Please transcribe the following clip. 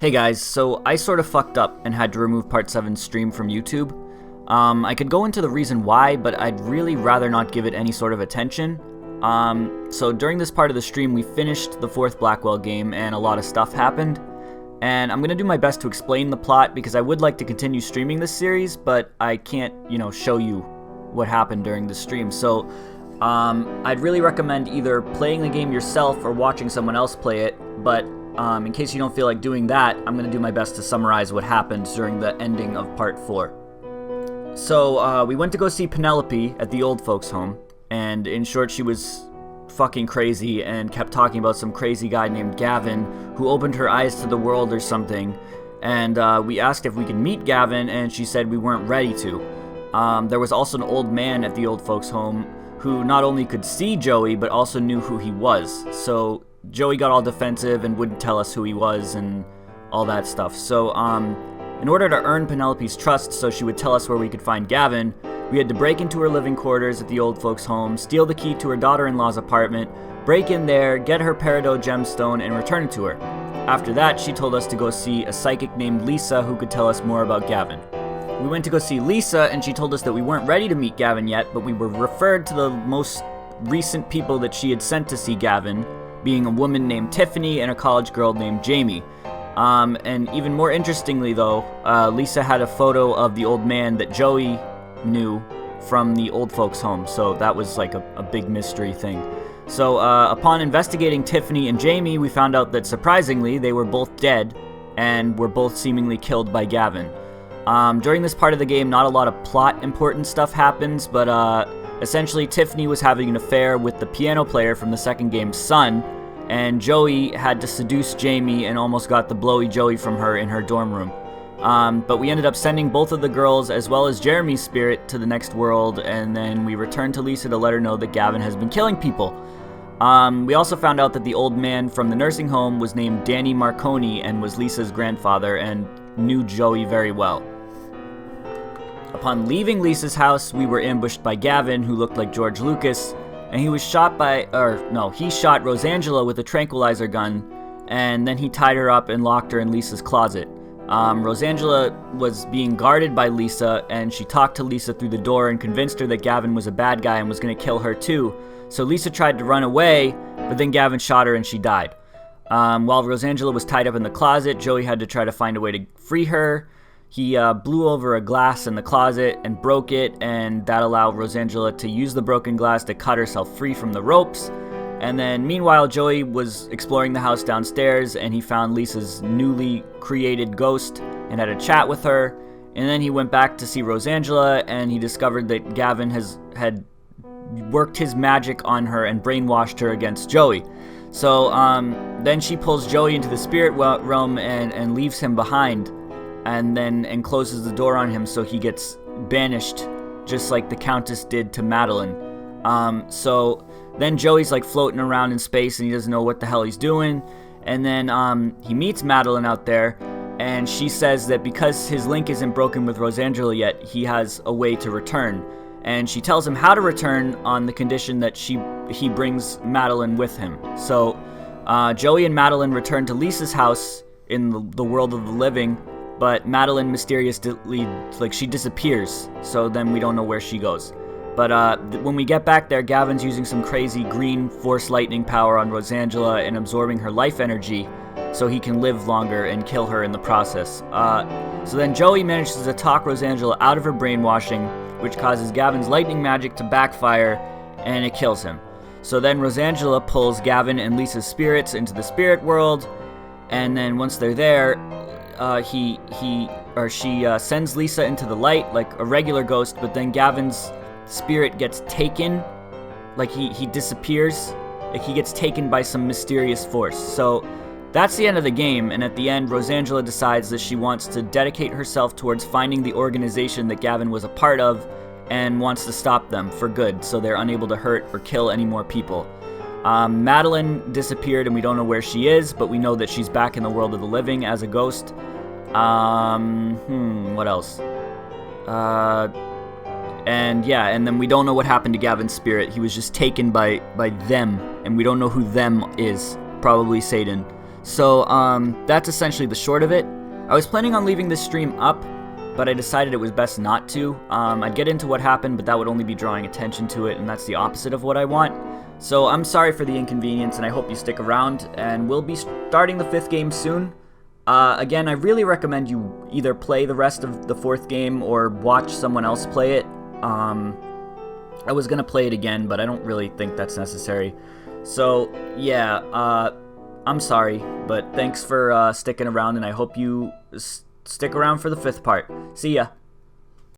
Hey guys, so I sort of fucked up and had to remove Part 7's stream from YouTube. I could go into the reason why, but I'd really rather not give it any sort of attention. So during this part of the stream, we finished the 4th Blackwell game and a lot of stuff happened. And I'm going to do my best to explain the plot because I would like to continue streaming this series, but I can't, show you what happened during the stream. So I'd really recommend either playing the game yourself or watching someone else play it, but in case you don't feel like doing that, I'm going to do my best to summarize what happened during the ending of Part 4. So, we went to go see Penelope at the old folks' home, and in short, she was fucking crazy and kept talking about some crazy guy named Gavin who opened her eyes to the world or something, and we asked if we could meet Gavin, and she said we weren't ready to. There was also an old man at the old folks' home who not only could see Joey, but also knew who he was, so Joey got all defensive and wouldn't tell us who he was and all that stuff. So, in order to earn Penelope's trust so she would tell us where we could find Gavin, we had to break into her living quarters at the old folks' home, steal the key to her daughter-in-law's apartment, break in there, get her peridot gemstone, and return it to her. After that, she told us to go see a psychic named Lisa who could tell us more about Gavin. We went to go see Lisa, and she told us that we weren't ready to meet Gavin yet, but we were referred to the most recent people that she had sent to see Gavin, being a woman named Tiffany and a college girl named Jamie. And even more interestingly though, Lisa had a photo of the old man that Joey knew from the old folks' home, so that was like a big mystery thing. So upon investigating Tiffany and Jamie, we found out that surprisingly they were both dead and were both seemingly killed by Gavin. During this part of the game, not a lot of plot important stuff happens, but essentially Tiffany was having an affair with the piano player from the second game's son, and Joey had to seduce Jamie and almost got the blowy Joey from her in her dorm room. But we ended up sending both of the girls as well as Jeremy's spirit to the next world, and then we returned to Lisa to let her know that Gavin has been killing people. We also found out that the old man from the nursing home was named Danny Marconi and was Lisa's grandfather and knew Joey very well. Upon leaving Lisa's house, we were ambushed by Gavin, who looked like George Lucas, and he shot Rosangela with a tranquilizer gun, and then he tied her up and locked her in Lisa's closet. Rosangela was being guarded by Lisa, and she talked to Lisa through the door and convinced her that Gavin was a bad guy and was going to kill her too. So Lisa tried to run away, but then Gavin shot her and she died. While Rosangela was tied up in the closet, Joey had to try to find a way to free her. He blew over a glass in the closet and broke it, and that allowed Rosangela to use the broken glass to cut herself free from the ropes. And then meanwhile, Joey was exploring the house downstairs, and he found Lisa's newly created ghost and had a chat with her. And then he went back to see Rosangela, and he discovered that Gavin had worked his magic on her and brainwashed her against Joey. So then she pulls Joey into the spirit realm and leaves him behind, and closes the door on him so he gets banished, just like the Countess did to Madeline. So then Joey's like floating around in space and he doesn't know what the hell he's doing. And then he meets Madeline out there, and she says that because his link isn't broken with Rosangela yet, he has a way to return. And she tells him how to return on the condition that he brings Madeline with him. So Joey and Madeline return to Lisa's house in the world of the living, but Madeline mysteriously, she disappears, so then we don't know where she goes. But when we get back there, Gavin's using some crazy green force lightning power on Rosangela and absorbing her life energy so he can live longer and kill her in the process. So then Joey manages to talk Rosangela out of her brainwashing, which causes Gavin's lightning magic to backfire, and it kills him. So then Rosangela pulls Gavin and Lisa's spirits into the spirit world, and then once they're there, she sends Lisa into the light like a regular ghost, but then Gavin's spirit gets taken, he disappears, he gets taken by some mysterious force. So that's the end of the game, and at the end, Rosangela decides that she wants to dedicate herself towards finding the organization that Gavin was a part of and wants to stop them for good so they're unable to hurt or kill any more people. Madeline disappeared and we don't know where she is, but we know that she's back in the world of the living as a ghost. What else? And then we don't know what happened to Gavin's spirit. He was just taken by them, and we don't know who them is. Probably Satan. So, that's essentially the short of it. I was planning on leaving this stream up, but I decided it was best not to. I'd get into what happened, but that would only be drawing attention to it, and that's the opposite of what I want. So I'm sorry for the inconvenience, and I hope you stick around, and we'll be starting the 5th game soon. Again, I really recommend you either play the rest of the 4th game or watch someone else play it. I was going to play it again, but I don't really think that's necessary. So, yeah, I'm sorry, but thanks for sticking around, and I hope you stick around for the 5th part. See ya!